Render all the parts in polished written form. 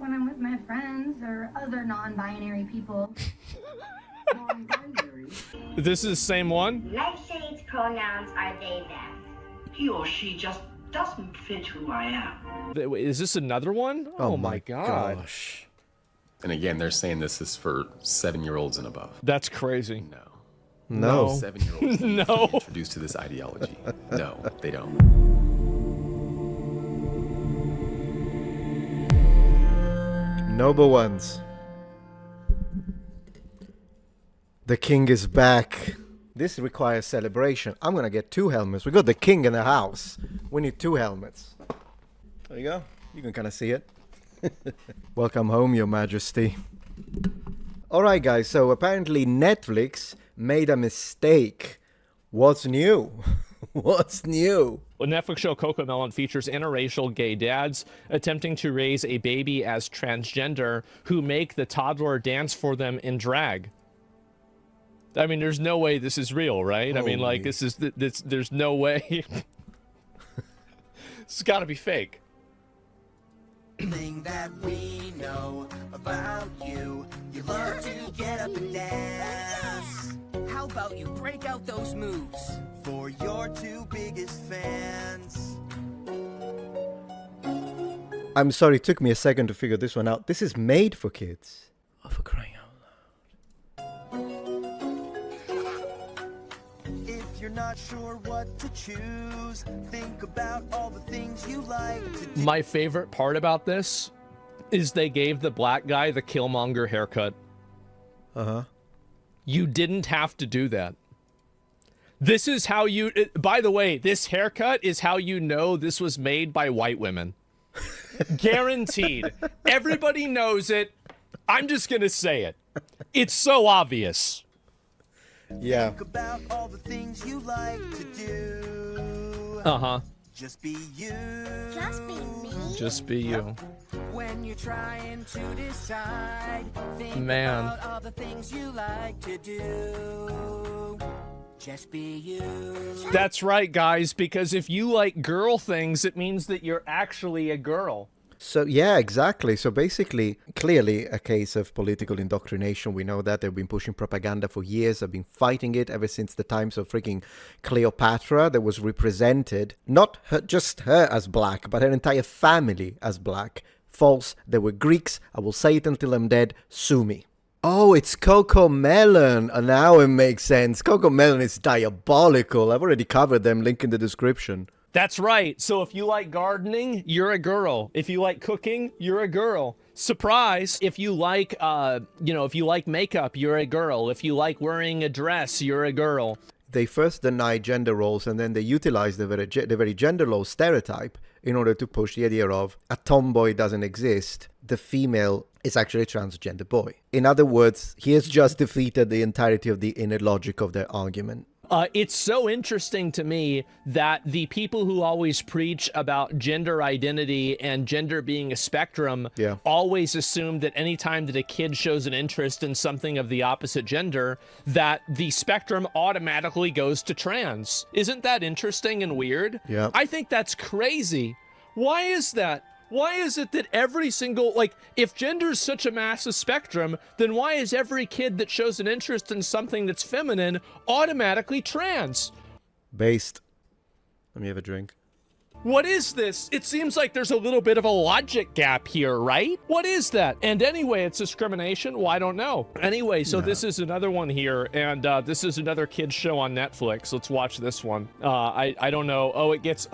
when I'm with my friends or other non-binary people. Non-binary? This is the same one? Nightshades pronouns are they, them. He or she just doesn't fit who I am. Is this another one? Oh my god. Gosh. And again, they're saying this is for 7-year-olds and above. That's crazy. No. No. 7-year-olds No. introduced to this ideology. No, they don't. Noble ones. The king is back. This requires celebration. I'm gonna get 2 helmets. We got the king in the house. We need 2 helmets. There you go. You can kind of see it. Welcome home, Your Majesty. Alright guys, so apparently Netflix made a mistake. What's new? What's new? The Netflix show Cocomelon features interracial gay dads attempting to raise a baby as transgender who make the toddler dance for them in drag. I mean, there's no way this is real, right? Holy. I mean, like, there's no way. It's gotta be fake. Thing that we know about you, you love to get up and dance. How about you break out those moves for your 2 biggest fans? I'm sorry, it took me a second to figure this one out. This is made for kids. Oh, for crying out loud. If you're not sure what to choose, think about all the things you like to do. My favorite part about this is they gave the black guy the Killmonger haircut. Uh-huh. You didn't have to do that. This is how you... By the way, this haircut is how you know this was made by white women. Guaranteed. Everybody knows it. I'm just gonna say it. It's so obvious. Yeah. Think about all the things you like to do. Uh-huh. Just be you. Just be me. Just be you. When you're trying to decide, think Man. about all the things you like to do. Just be you. That's right, guys, because if you like girl things, it means that you're actually a girl. So, yeah, exactly. So basically, clearly a case of political indoctrination. We know that they've been pushing propaganda for years. They've been fighting it ever since the times of freaking Cleopatra that was represented, not just her as black, but her entire family as black. False. They were Greeks. I will say it until I'm dead. Sue me. Oh, it's Cocomelon. And now it makes sense. Cocomelon is diabolical. I've already covered them. Link in the description. That's right. So if you like gardening, you're a girl. If you like cooking, you're a girl. Surprise. If you like, if you like makeup, you're a girl. If you like wearing a dress, you're a girl. They first deny gender roles and then they utilize the very gender role stereotype in order to push the idea of a tomboy doesn't exist. The female is actually a transgender boy. In other words, he has just defeated the entirety of the inner logic of their argument. It's so interesting to me that the people who always preach about gender identity and gender being a spectrum always assume that anytime that a kid shows an interest in something of the opposite gender, that the spectrum automatically goes to trans. Isn't that interesting and weird? Yeah. I think that's crazy. Why is that? Why is it that every single, like, if gender is such a massive spectrum, then why is every kid that shows an interest in something that's feminine automatically trans? Based. Let me have a drink. What is this? It seems like there's a little bit of a logic gap here, right? What is that? And anyway, it's discrimination? Well, I don't know. Anyway, so this is another one here, and this is another kid's show on Netflix. Let's watch this one. I don't know. Oh, it gets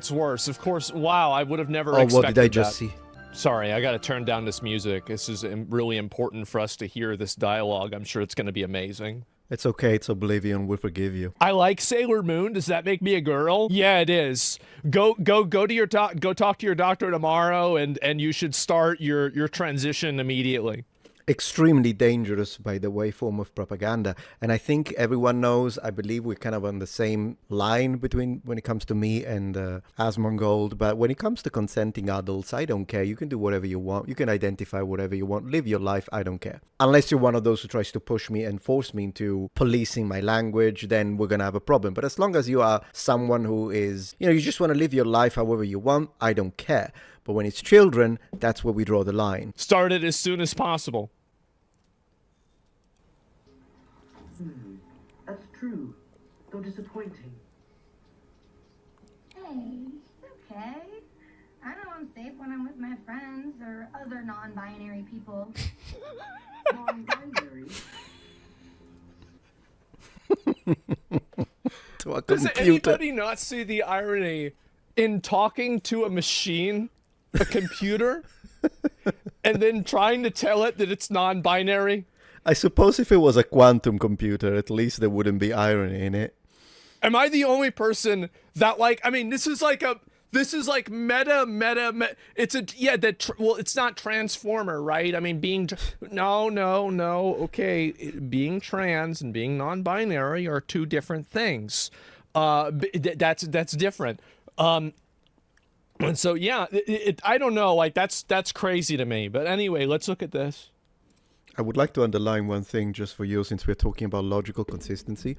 worse. Of course. Wow, I would have never expected what did I just that. see? Sorry, I gotta turn down this music. This is really important for us to hear this dialogue. I'm sure it's gonna be amazing. It's okay, it's Oblivion, we'll forgive you. I like Sailor Moon. Does that make me a girl? Yeah, it is. Go to your go talk to your doctor tomorrow, and you should start your transition immediately. Extremely dangerous, by the way, form of propaganda. And I think everyone knows, I believe we're kind of on the same line between when it comes to me and Asmongold. But when it comes to consenting adults, I don't care. You can do whatever you want. You can identify whatever you want. Live your life. I don't care. Unless you're one of those who tries to push me and force me into policing my language, then we're going to have a problem. But as long as you are someone who is, you just want to live your life however you want, I don't care. But when it's children, that's where we draw the line. Start it as soon as possible. That's true, though disappointing. Hey, it's okay. I know I'm safe when I'm with my friends or other non-binary people. Non-binary? To a Does computer. anybody not see the irony in talking to a machine, a computer, and then trying to tell it that it's non-binary? I suppose if it was a quantum computer, at least there wouldn't be irony in it. Am I the only person that, like, I mean, this is like meta. It's it's not Transformer, right? I mean, no. Okay, being trans and being non-binary are two different things. That's different. And so, yeah, I don't know, like, that's crazy to me. But anyway, let's look at this. I would like to underline one thing just for you, since we're talking about logical consistency.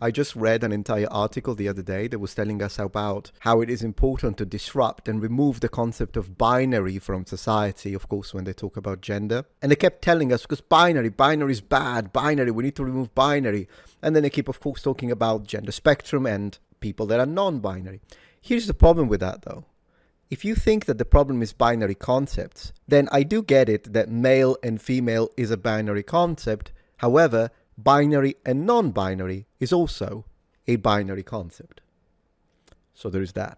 I just read an entire article the other day that was telling us about how it is important to disrupt and remove the concept of binary from society, of course, when they talk about gender. And they kept telling us, because binary is bad, binary, we need to remove binary. And then they keep, of course, talking about gender spectrum and people that are non-binary. Here's the problem with that, though. If you think that the problem is binary concepts, then I do get it that male and female is a binary concept. However, binary and non-binary is also a binary concept. So there is that.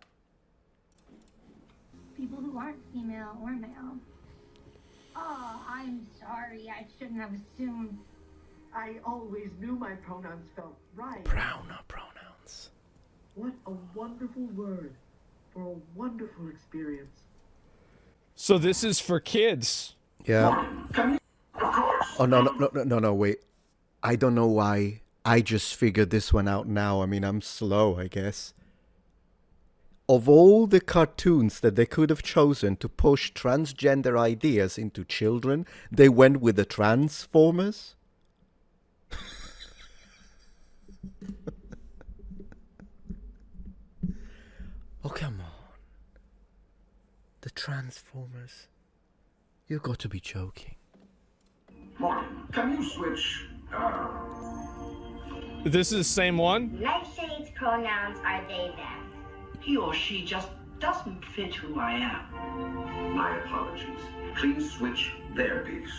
People who aren't female or male. Oh, I'm sorry. I shouldn't have assumed. I always knew my pronouns felt right. Pronouns. What a wonderful word for a wonderful experience. So this is for kids. Yeah. Oh, no, wait. I don't know why I just figured this one out now. I mean, I'm slow, I guess. Of all the cartoons that they could have chosen to push transgender ideas into children, they went with the Transformers? Oh, come on. The Transformers. You've got to be joking. Morgan, can you switch, This is the same one? Nightshade's pronouns are they, them. He or she just doesn't fit who I am. My apologies. Please switch their piece.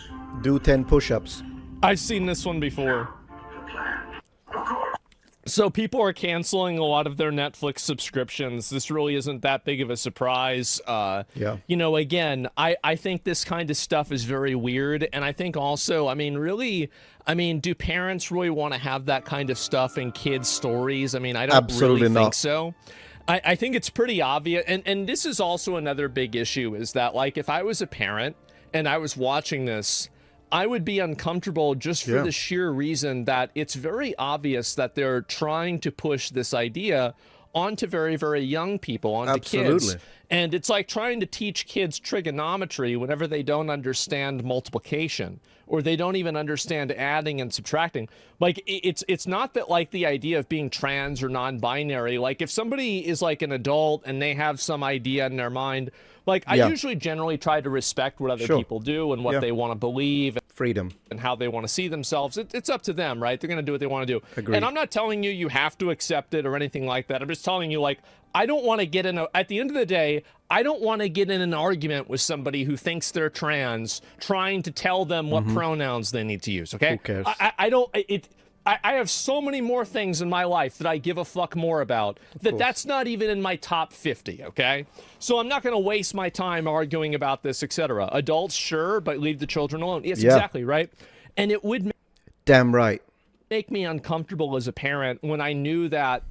Do 10 push-ups. I've seen this one before. The plan. Of course. So people are canceling a lot of their Netflix subscriptions. This really isn't that big of a surprise. Yeah. You know, again, I think this kind of stuff is very weird. And I think also, I mean, really, do parents really want to have that kind of stuff in kids' stories? I mean, I don't Absolutely really think not. so. I think it's pretty obvious. And this is also another big issue is that, like, if I was a parent and I was watching this, I would be uncomfortable just for the sheer reason that it's very obvious that they're trying to push this idea onto very, very young people, onto kids. And it's like trying to teach kids trigonometry whenever they don't understand multiplication or they don't even understand adding and subtracting. Like, it's not that, like, the idea of being trans or non-binary, like, if somebody is like an adult and they have some idea in their mind, like, I usually generally try to respect what other people do and what they want to believe. Freedom. And how they want to see themselves. It's up to them, right? They're going to do what they want to do. Agreed. And I'm not telling you you have to accept it or anything like that. I'm just telling you, like, I don't want to get in at the end of the day, I don't want to get in an argument with somebody who thinks they're trans, trying to tell them what pronouns they need to use, okay? Who cares? I have so many more things in my life that I give a fuck more about that's not even in my top 50, okay? So I'm not going to waste my time arguing about this, etc. Adults, sure, but leave the children alone. Yes, exactly, right? And it would Damn right. make me uncomfortable as a parent when I knew that,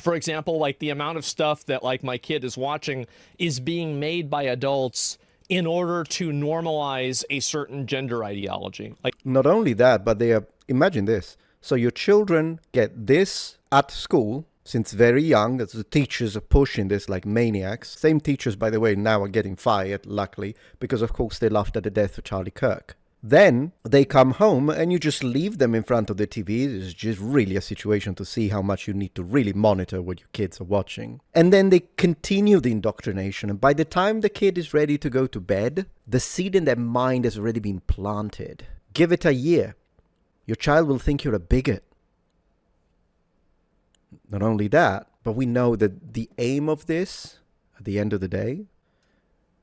for example, like the amount of stuff that like my kid is watching is being made by adults in order to normalize a certain gender ideology. Like, not only that, but they are, imagine this. So your children get this at school since very young. As the teachers are pushing this like maniacs. Same teachers, by the way, now are getting fired, luckily, because of course they laughed at the death of Charlie Kirk. Then they come home and you just leave them in front of the TV. It's just really a situation to see how much you need to really monitor what your kids are watching. And then they continue the indoctrination. And by the time the kid is ready to go to bed, the seed in their mind has already been planted. Give it a year. Your child will think you're a bigot. Not only that, but we know that the aim of this, at the end of the day,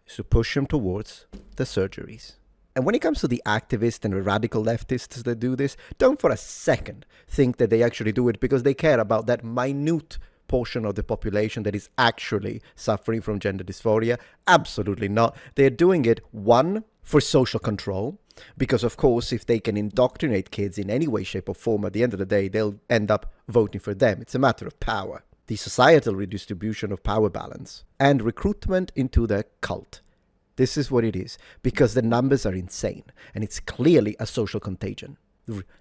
is to push them towards the surgeries. And when it comes to the activists and the radical leftists that do this, don't for a second think that they actually do it because they care about that minute portion of the population that is actually suffering from gender dysphoria. Absolutely not. They're doing it, one, for social control, because of course, if they can indoctrinate kids in any way, shape or form, at the end of the day, they'll end up voting for them. It's a matter of power. The societal redistribution of power balance and recruitment into the cult. This is what it is, because the numbers are insane, and it's clearly a social contagion.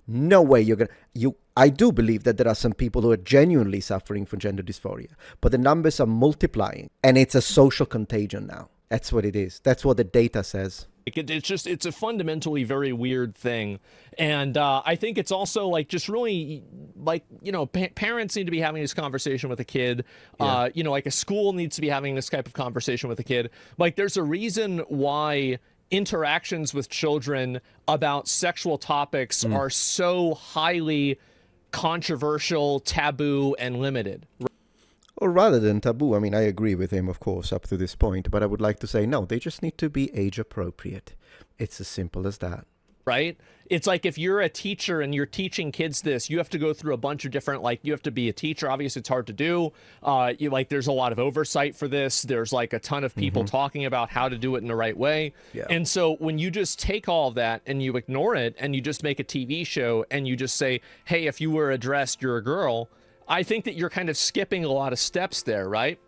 No way you're going to... I do believe that there are some people who are genuinely suffering from gender dysphoria, but the numbers are multiplying, and it's a social contagion now. That's what it is. That's what the data says. It's a fundamentally very weird thing. And I think it's also like just really like, you know, parents need to be having this conversation with a kid. Yeah. You know, like a school needs to be having this type of conversation with a kid. Like there's a reason why interactions with children about sexual topics are so highly controversial, taboo, and limited. Or rather than taboo, I mean, I agree with him, of course, up to this point, but I would like to say, no, they just need to be age appropriate. It's as simple as that. Right? It's like if you're a teacher and you're teaching kids this, you have to go through a bunch of different, like you have to be a teacher. Obviously, it's hard to do. There's a lot of oversight for this. There's like a ton of people talking about how to do it in the right way. Yeah. And so when you just take all of that and you ignore it and you just make a TV show and you just say, hey, if you were addressed, you're a girl, I think that you're kind of skipping a lot of steps there, right?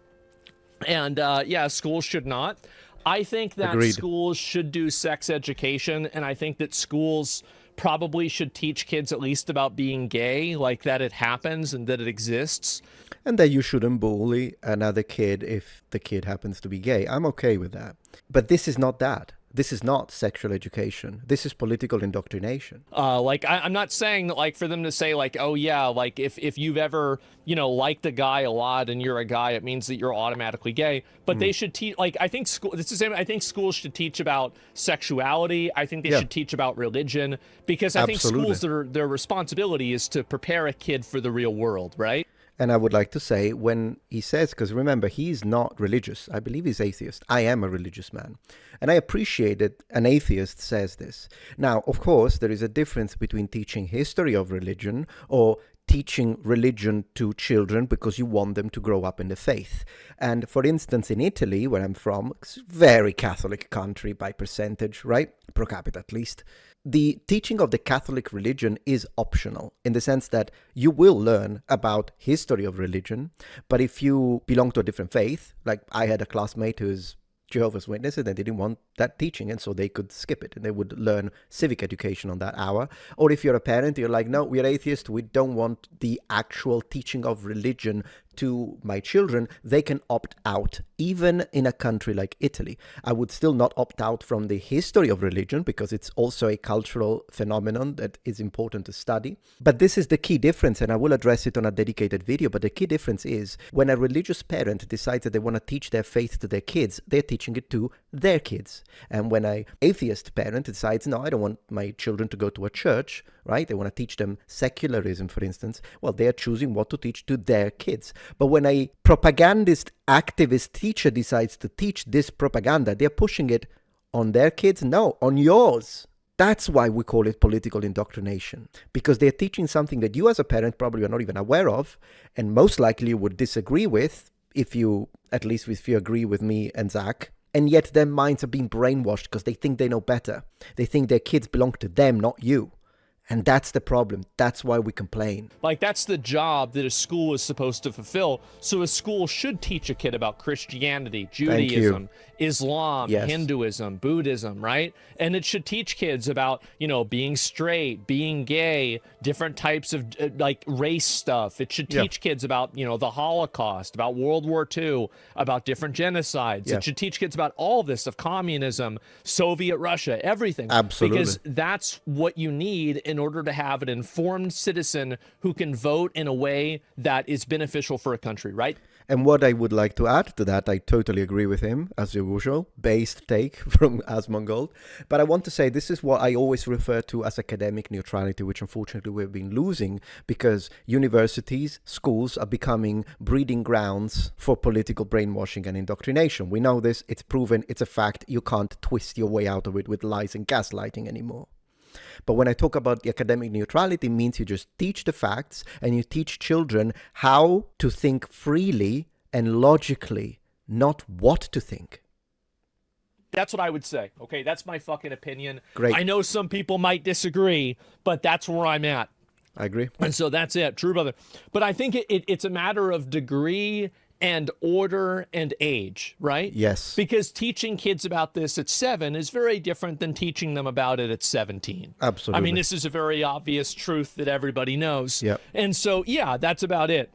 And yeah, schools should not. I think that Agreed. Schools should do sex education, and I think that schools probably should teach kids at least about being gay, like that it happens and that it exists. And that you shouldn't bully another kid if the kid happens to be gay. I'm okay with that. But this is not that. This is not sexual education. This is political indoctrination. I'm not saying that, like, for them to say, like, oh, yeah, like, if you've ever, you know, liked a guy a lot and you're a guy, it means that you're automatically gay. But they should teach, like, I think I think schools should teach about sexuality. I think they should teach about religion, because I think schools, their responsibility is to prepare a kid for the real world, right? And I would like to say, when he says, because remember, he's not religious. I believe he's atheist. I am a religious man. And I appreciate that an atheist says this. Now, of course, there is a difference between teaching history of religion or teaching religion to children because you want them to grow up in the faith. And for instance, in Italy, where I'm from, it's a very Catholic country by percentage, right? Per capita at least. The teaching of the Catholic religion is optional in the sense that you will learn about history of religion, but if you belong to a different faith, like I had a classmate who's Jehovah's Witness and they didn't want that teaching, and so they could skip it and they would learn civic education on that hour. Or if you're a parent, you're like, no, we're atheists, we don't want the actual teaching of religion to my children, they can opt out. Even in a country like Italy, I would still not opt out from the history of religion because it's also a cultural phenomenon that is important to study. But this is the key difference, and I will address it on a dedicated video. But the key difference is when a religious parent decides that they want to teach their faith to their kids, they're teaching it to their kids. And when an atheist parent decides, no, I don't want my children to go to a church, right? They want to teach them secularism, for instance. Well, they are choosing what to teach to their kids. But when a propagandist, activist teacher decides to teach this propaganda, they're pushing it on their kids? No, on yours. That's why we call it political indoctrination, because they're teaching something that you as a parent probably are not even aware of, and most likely would disagree with, if you agree with me and Zach. And yet their minds are being brainwashed because they think they know better. They think their kids belong to them, not you. And that's the problem. That's why we complain. Like, that's the job that a school is supposed to fulfill. So a school should teach a kid about Christianity, Judaism, Islam, Hinduism, Buddhism, right? And it should teach kids about, you know, being straight, being gay, different types of like race stuff. It should teach kids about, you know, the Holocaust, about World War II, about different genocides. It should teach kids about all this of communism, Soviet Russia, everything. Absolutely. Because that's what you need in order to have an informed citizen who can vote in a way that is beneficial for a country, right? And what I would like to add to that, I totally agree with him, as usual, based take from Asmongold. But I want to say this is what I always refer to as academic neutrality, which unfortunately we've been losing because universities, schools are becoming breeding grounds for political brainwashing and indoctrination. We know this, it's proven, it's a fact. You can't twist your way out of it with lies and gaslighting anymore. But when I talk about the academic neutrality, it means you just teach the facts and you teach children how to think freely and logically, not what to think. That's what I would say. Okay, that's my fucking opinion. Great. I know some people might disagree, but that's where I'm at. I agree. And so that's it. True, brother. But I think it's a matter of degree and order and age, right? Yes. Because teaching kids about this at 7 is very different than teaching them about it at 17. Absolutely. I mean, this is a very obvious truth that everybody knows. Yep. And so, yeah, that's about it.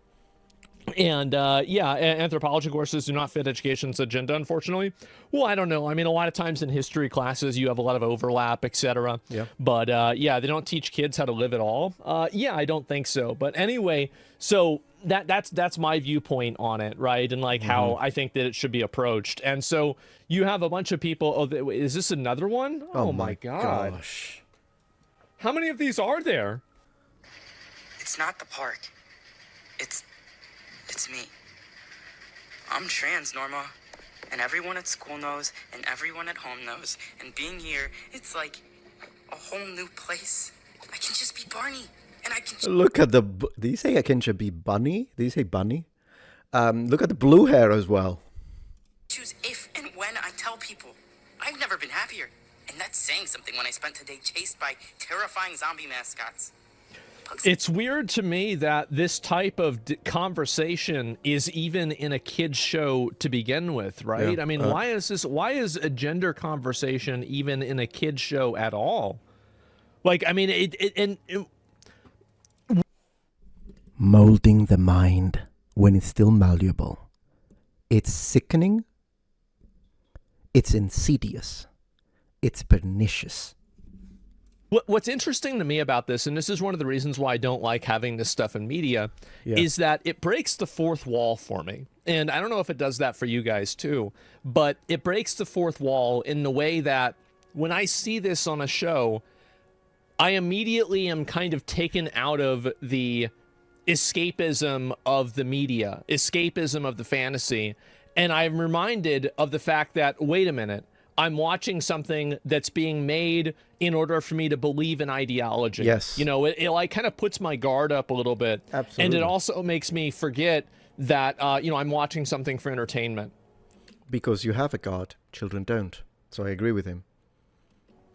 And anthropology courses do not fit education's agenda, unfortunately. Well, I don't know. I mean, a lot of times in history classes, you have a lot of overlap, etc. Yeah. But they don't teach kids how to live at all. I don't think so. But anyway, so that's my viewpoint on it, right? And like how I think that it should be approached. And so you have a bunch of people. Oh, is this another one? Oh my gosh. How many of these are there? It's not the park. It's me. I'm trans, Norma. And everyone at school knows, and everyone at home knows. And being here, it's like a whole new place. I can just be Barney. And I can... Look at the... Did you say I can just be Bunny? Did you say Bunny? Look at the blue hair as well. Choose if and when I tell people. I've never been happier. And that's saying something when I spent today chased by terrifying zombie mascots. It's weird to me that this type of conversation is even in a kid's show to begin with, right? Yeah. I mean, why is a gender conversation even in a kid's show at all? Like, I mean, molding the mind when it's still malleable. It's sickening. It's insidious. It's pernicious. What's interesting to me about this, and this is one of the reasons why I don't like having this stuff in media, is that it breaks the fourth wall for me. And I don't know if it does that for you guys too, but it breaks the fourth wall in the way that when I see this on a show, I immediately am kind of taken out of the escapism of the media, escapism of the fantasy, and I'm reminded of the fact that, wait a minute, I'm watching something that's being made in order for me to believe in ideology. Yes. You know, it like kind of puts my guard up a little bit. Absolutely. And it also makes me forget that, I'm watching something for entertainment. Because you have a God, children don't. So I agree with him.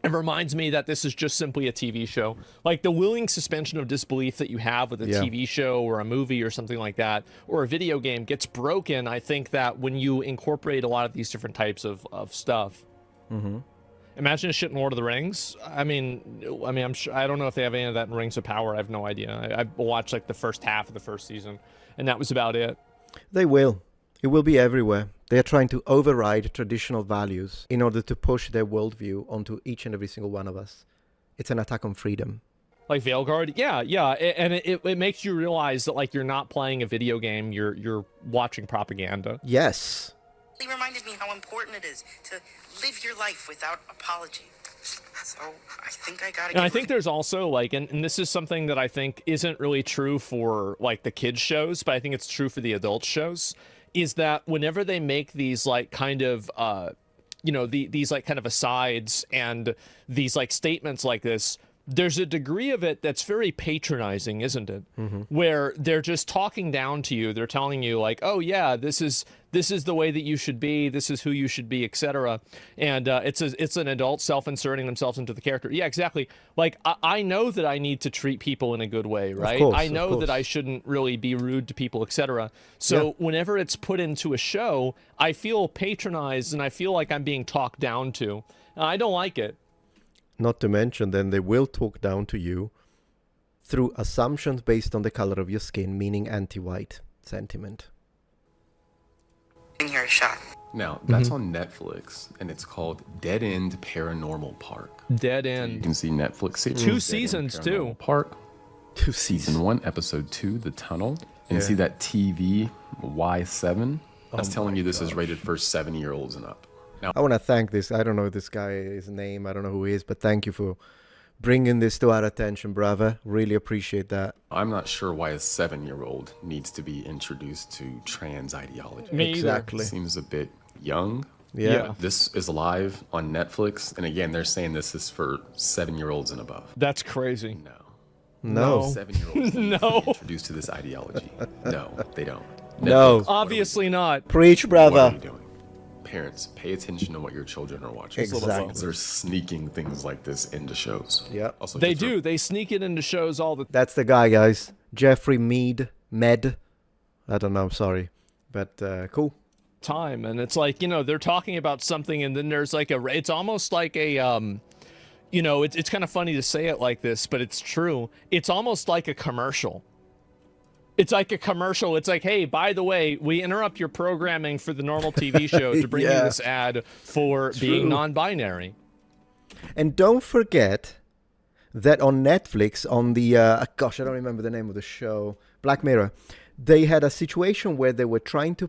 It reminds me that this is just simply a TV show. Like the willing suspension of disbelief that you have with a TV show or a movie or something like that, or a video game gets broken, I think, that when you incorporate a lot of these different types of stuff. Mm-hmm. Imagine a shit in Lord of the Rings. I mean, I'm sure, I don't know if they have any of that in Rings of Power. I have no idea. I watched like the first half of the first season, and that was about it. They will. It will be everywhere. They are trying to override traditional values in order to push their worldview onto each and every single one of us. It's an attack on freedom. Like Veilguard, yeah, and it makes you realize that like you're not playing a video game. You're watching propaganda. Yes. He reminded me how important it is to live your life without apology. So I think I gotta. And I think there's also like, and this is something that I think isn't really true for like the kids shows, but I think it's true for the adult shows, is that whenever they make these like kind of, these like kind of asides and these like statements like this, there's a degree of it that's very patronizing, isn't it? Where they're just talking down to you. They're telling you like, oh yeah, this is the way that you should be. This is who you should be, etc. And it's an adult self-inserting themselves into the character. Yeah, exactly. Like I know that I need to treat people in a good way, right? Of course, I know of course. that I shouldn't really be rude to people, etc. So whenever it's put into a show, I feel patronized and I feel like I'm being talked down to. I don't like it. Not to mention, then they will talk down to you through assumptions based on the color of your skin, meaning anti-white sentiment. Here a shot. Now, that's on Netflix, and it's called Dead End Paranormal Park. Dead You End. can see Netflix series. 2 Dead End seasons, Paranormal too. Park. 2 Season seasons. 1, Episode 2, The Tunnel. And Yeah. see that TV Y7? That's Oh telling my you this is gosh. rated for 7-year-olds and up. Now, I want to thank this. I don't know this guy's name. I don't know who he is, but thank you for bringing this to our attention, brother. Really appreciate that. I'm not sure why a 7-year-old needs to be introduced to trans ideology. Me either. Exactly. Seems a bit young. Yeah. This is live on Netflix, and again, they're saying this is for 7-year-olds and above. That's crazy. No. 7-year-olds need to No. be introduced to this ideology. No, they don't. No. Netflix, Obviously not. Preach, What are brother. you doing? Parents, pay attention to what your children are watching. Exactly. They're sneaking things like this into shows. Yeah. Also, They just do. They sneak it into shows all the That's the guy, guys. Jeffrey Med. I don't know. Sorry. But cool. time, and it's like, you know, they're talking about something, and then there's like it's almost like a you know, it's kind of funny to say it like this, but it's true. It's almost like a commercial. It's like a commercial. It's like, hey, by the way, we interrupt your programming for the normal TV show to bring you Yeah. this ad for being non-binary. And don't forget that on Netflix, on the gosh, I don't remember the name of the show, Black Mirror, they had a situation where they were trying to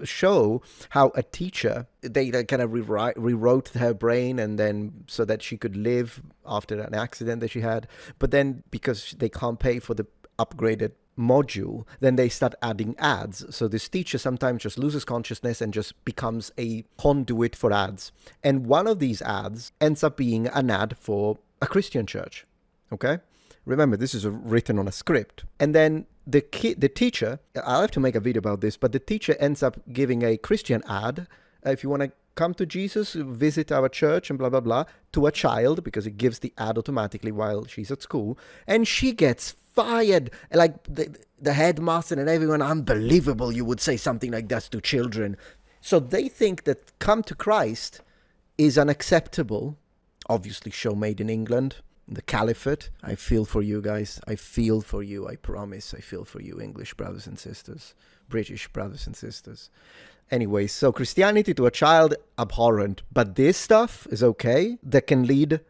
show how a teacher, they kind of rewrote her brain, and then so that she could live after an accident that she had. But then because they can't pay for the upgraded module, then they start adding ads. So this teacher sometimes just loses consciousness and just becomes a conduit for ads. And one of these ads ends up being an ad for a Christian church. Okay? Remember, this is written on a script. And then the teacher, I'll have to make a video about this, but the teacher ends up giving a Christian ad. If you want to come to Jesus, visit our church and blah, blah, blah, to a child, because it gives the ad automatically while she's at school. And she gets fired. Like the headmaster and everyone, unbelievable you would say something like that to children. So they think that come to Christ is unacceptable. Obviously, show made in England. The caliphate. I feel for you guys. I feel for you. I promise. I feel for you, English brothers and sisters, British brothers and sisters. Anyway, so Christianity to a child, abhorrent. But this stuff is okay. That can lead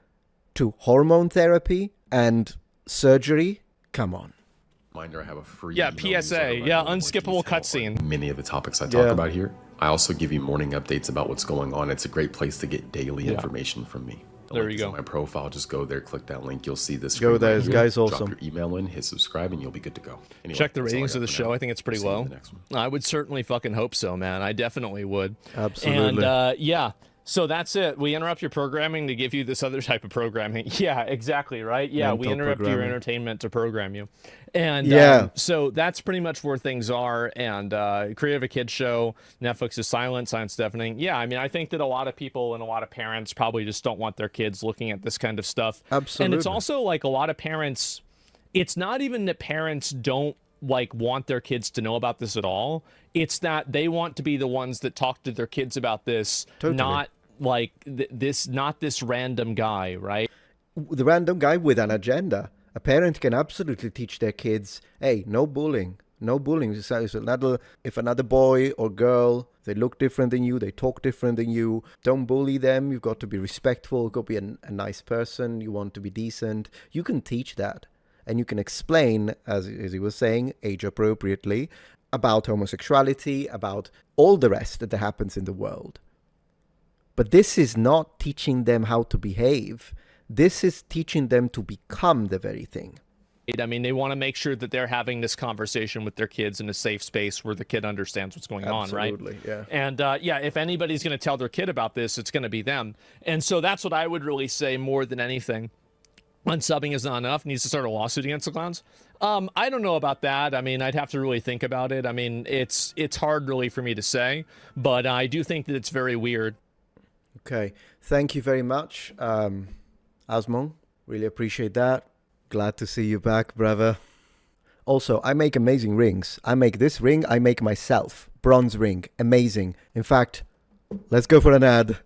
to hormone therapy and surgery. Come on. Reminder, I have a free Yeah, email PSA. newsletter Yeah, about more unskippable detail on cutscene. Many of the topics I talk about here. I also give you morning updates about what's going on. It's a great place to get daily information from me. The There link you is go. on my profile. Just go there, click that link. You'll see this. Go there, guys. Drop Awesome. your email in, hit subscribe, and you'll be good to go. Anyway, Check the that's all I ratings got of the for show. now. I think it's pretty See you in low. the next one. I would certainly fucking hope so, man. I definitely would. Absolutely. And yeah, so that's it. We interrupt your programming to give you this other type of programming. Yeah, exactly, right? Yeah, we Mental interrupt your programming. entertainment to program you. And Yeah. so that's pretty much where things are. And Creative a Kids show, Netflix is silent, science deafening. Yeah, I mean, I think that a lot of people and a lot of parents probably just don't want their kids looking at this kind of stuff. Absolutely. And it's also like a lot of parents, it's not even that parents don't like want their kids to know about this at all. It's that they want to be the ones that talk to their kids about this, Totally. not like not this random guy, right? The random guy with an agenda. A parent can absolutely teach their kids, hey, no bullying. No bullying. If another boy or girl, they look different than you, they talk different than you, don't bully them. You've got to be respectful. You've got to be a nice person. You want to be decent. You can teach that. And you can explain, as he was saying, age appropriately, about homosexuality, about all the rest that happens in the world. But this is not teaching them how to behave. This is teaching them to become the very thing. I mean, they want to make sure that they're having this conversation with their kids in a safe space where the kid understands what's going on, right? Absolutely, yeah. And yeah, if anybody's going to tell their kid about this, it's going to be them. And so that's what I would really say more than anything unsubbing is not enough, needs to start a lawsuit against the clowns. I don't know about that. I mean, I'd have to really think about it. I mean, it's hard really for me to say, but I do think that it's very weird. Okay, thank you very much, Asmon. Really appreciate that. Glad to see you back, brother. Also, I make amazing rings. I make this ring, I make myself. Bronze ring, amazing. In fact, let's go for an ad.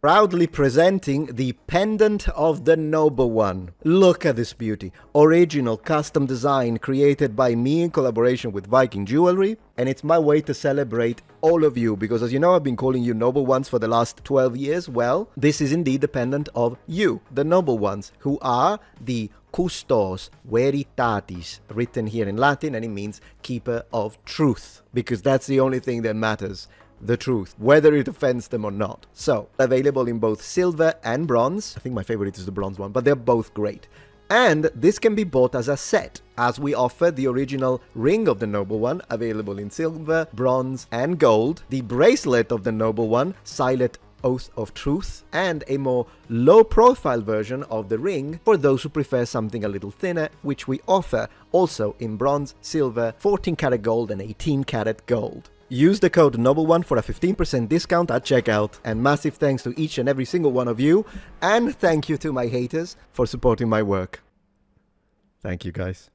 Proudly presenting the pendant of the Noble One. Look at this beauty. Original custom design created by me in collaboration with Viking Jewelry. And it's my way to celebrate all of you, because as you know, I've been calling you Noble Ones for the last 12 years. Well, this is indeed the pendant of you, the Noble Ones, who are the Custos Veritatis, written here in Latin, and it means keeper of truth, because that's the only thing that matters. The truth, whether it offends them or not. So, available in both silver and bronze. I think my favorite is the bronze one, but they're both great. And this can be bought as a set, as we offer the original ring of the Noble One, available in silver, bronze, and gold, the bracelet of the Noble One, Silent Oath of Truth, and a more low-profile version of the ring for those who prefer something a little thinner, which we offer also in bronze, silver, 14-karat gold, and 18-karat gold. Use the code NOBLE1 for a 15% discount at checkout, and massive thanks to each and every single one of you, and thank you to my haters for supporting my work. Thank you, guys.